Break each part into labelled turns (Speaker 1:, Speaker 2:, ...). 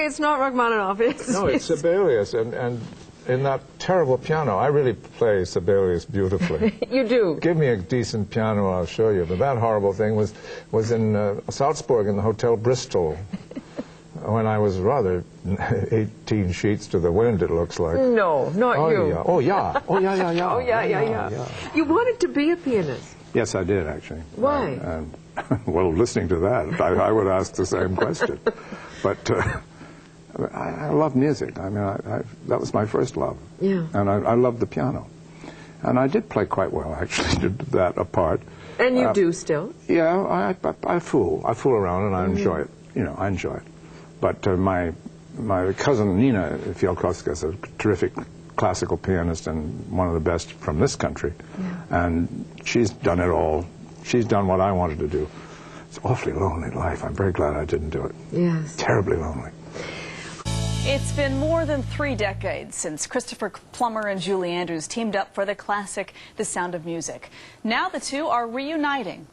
Speaker 1: say it's not Rachmaninoff.
Speaker 2: No, it's Sibelius, and in that terrible piano, I really play Sibelius beautifully.
Speaker 1: You do?
Speaker 2: Give me a decent piano, I'll show you. But that horrible thing was in Salzburg in the Hotel Bristol, when I was rather 18 sheets to the wind, it looks like.
Speaker 1: No, not you.
Speaker 2: Yeah. Oh, yeah. Oh, yeah, yeah, yeah.
Speaker 1: Oh, yeah. You wanted to be a pianist.
Speaker 2: Yes, I did, actually.
Speaker 1: Why?
Speaker 2: Well, listening to that, I would ask the same question. But I love music. I mean, that was my first love.
Speaker 1: Yeah.
Speaker 2: And I loved the piano. And I did play quite well, actually, did that apart.
Speaker 1: And you do still?
Speaker 2: Yeah, I fool around, and I enjoy it. You know, I enjoy it. But my cousin Nina Fialkowska is a terrific classical pianist and one of the best from this country. Yeah. And she's done it all. She's done what I wanted to do. It's an awfully lonely life. I'm very glad I didn't do it.
Speaker 1: Yes.
Speaker 2: Terribly lonely.
Speaker 3: It's been more than 3 decades since Christopher Plummer and Julie Andrews teamed up for the classic The Sound of Music. Now the two are reuniting.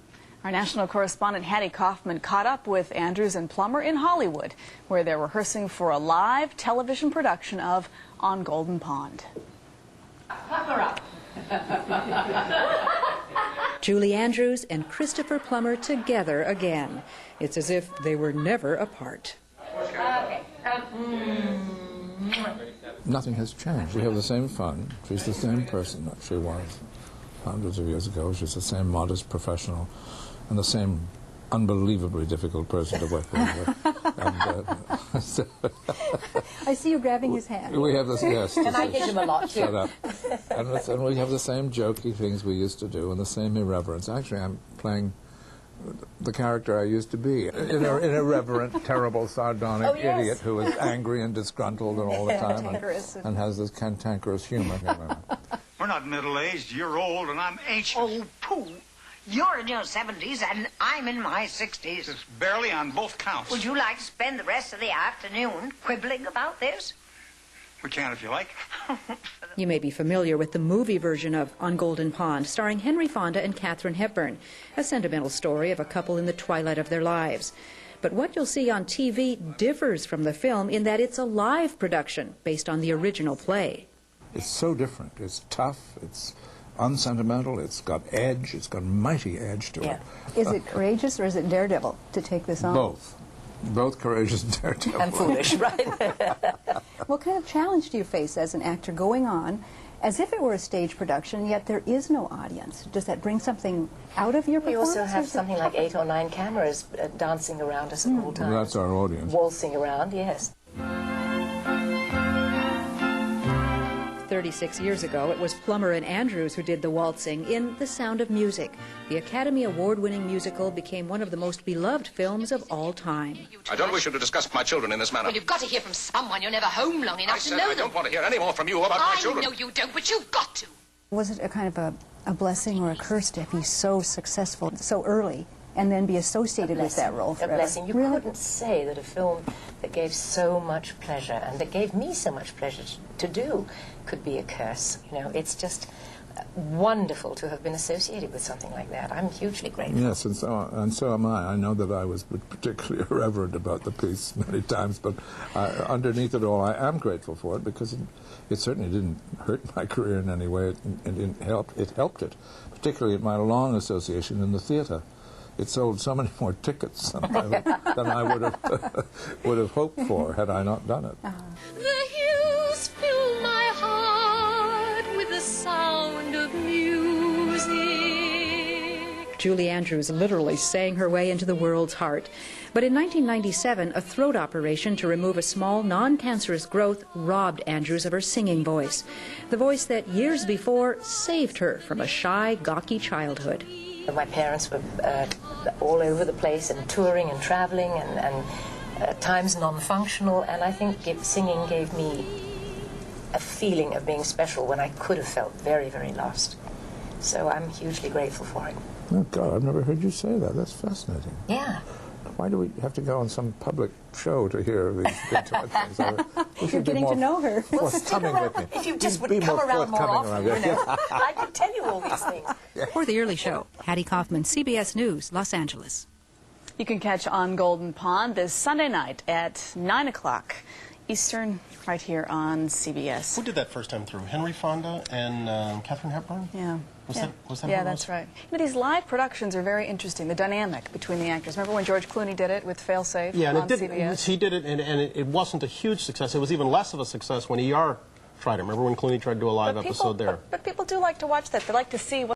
Speaker 3: Our national correspondent Hattie Kaufman caught up with Andrews and Plummer in Hollywood, where they're rehearsing for a live television production of On Golden Pond.
Speaker 4: Pucker up.
Speaker 5: Julie Andrews and Christopher Plummer together again. It's as if they were never apart.
Speaker 4: Okay.
Speaker 6: Nothing has changed. We have the same fun. She's the same person that she was hundreds of years ago. She's the same modest professional and the same unbelievably difficult person to work with.
Speaker 5: So I see you grabbing his hand.
Speaker 6: We have this, yes.
Speaker 4: And I give him a lot, too.
Speaker 6: Shut up. And we have the same jokey things we used to do and the same irreverence. Actually, I'm playing the character I used to be. An irreverent, terrible, sardonic idiot who is angry and disgruntled and all the time and has this cantankerous humor.
Speaker 7: We're not middle-aged. You're old and I'm ancient.
Speaker 8: Oh, pooh. You're in your 70s and I'm in my 60s.
Speaker 7: It's barely on both counts.
Speaker 8: Would you like to spend the rest of the afternoon quibbling about this?
Speaker 7: We can if you like.
Speaker 5: You may be familiar with the movie version of On Golden Pond, starring Henry Fonda and Katharine Hepburn, a sentimental story of a couple in the twilight of their lives. But what you'll see on TV differs from the film in that it's a live production based on the original play.
Speaker 6: It's so different. It's tough. It's unsentimental. It's got edge. It's got mighty edge to it.
Speaker 9: Is it courageous or is it daredevil to take this on?
Speaker 6: Both. Both courageous and daredevil.
Speaker 4: And foolish, right?
Speaker 9: What kind of challenge do you face as an actor going on as if it were a stage production, yet there is no audience? Does that bring something out of your performance?
Speaker 4: We also have something like 8 or 9 cameras dancing around us at all times.
Speaker 6: Well, that's our audience.
Speaker 4: Waltzing around, yes.
Speaker 5: 36 years ago, it was Plummer and Andrews who did the waltzing in The Sound of Music. The Academy Award-winning musical became one of the most beloved films of all time.
Speaker 10: I don't wish you to discuss my children in this manner.
Speaker 11: Well, you've got to hear from someone. You're never home long enough to know them.
Speaker 10: I don't want to hear any more from you about my children.
Speaker 11: I know you don't, but you've got to.
Speaker 9: Was it a kind of a blessing or a curse to be so successful so early and then be associated with that role forever?
Speaker 4: A blessing. You couldn't say that a film that gave so much pleasure and that gave me so much pleasure to do could be a curse. You know, it's just wonderful to have been associated with something like that. I'm hugely grateful.
Speaker 6: Yes, and so am I. I know that I was particularly irreverent about the piece many times, but underneath it all, I am grateful for it because it certainly didn't hurt my career in any way. It helped it, particularly in my long association in the theater. It sold so many more tickets than I would have hoped for had I not done it.
Speaker 11: The hills fill my heart with the sound of music.
Speaker 5: Julie Andrews literally sang her way into the world's heart. But in 1997, a throat operation to remove a small, non-cancerous growth robbed Andrews of her singing voice. The voice that years before saved her from a shy, gawky childhood.
Speaker 4: My parents were all over the place and touring and traveling and at times non-functional, and I think singing gave me a feeling of being special when I could have felt very, very lost. So I'm hugely grateful for it.
Speaker 6: Oh, God, I've never heard you say that. That's fascinating.
Speaker 4: Yeah.
Speaker 6: Why do we have to go on some public show to hear these intimate things?
Speaker 9: You're getting to know her.
Speaker 4: Well, forthcoming with me. If you just would come around more often, you know, I could tell you all these things.
Speaker 5: For The Early Show, Hattie Kaufman, CBS News, Los Angeles.
Speaker 3: You can catch On Golden Pond this Sunday night at 9 o'clock Eastern, right here on CBS.
Speaker 12: Who did that first time through? Henry Fonda and Katharine Hepburn?
Speaker 3: Yeah.
Speaker 12: Was that
Speaker 3: yeah, that's right. You know, these live productions are very interesting, the dynamic between the actors. Remember when George Clooney did it with Failsafe
Speaker 12: yeah, and
Speaker 3: on CBS?
Speaker 12: he did it, and it wasn't a huge success. It was even less of a success when ER tried it. Remember when Clooney tried to do a live episode there?
Speaker 3: But people do like to watch that. They like to see what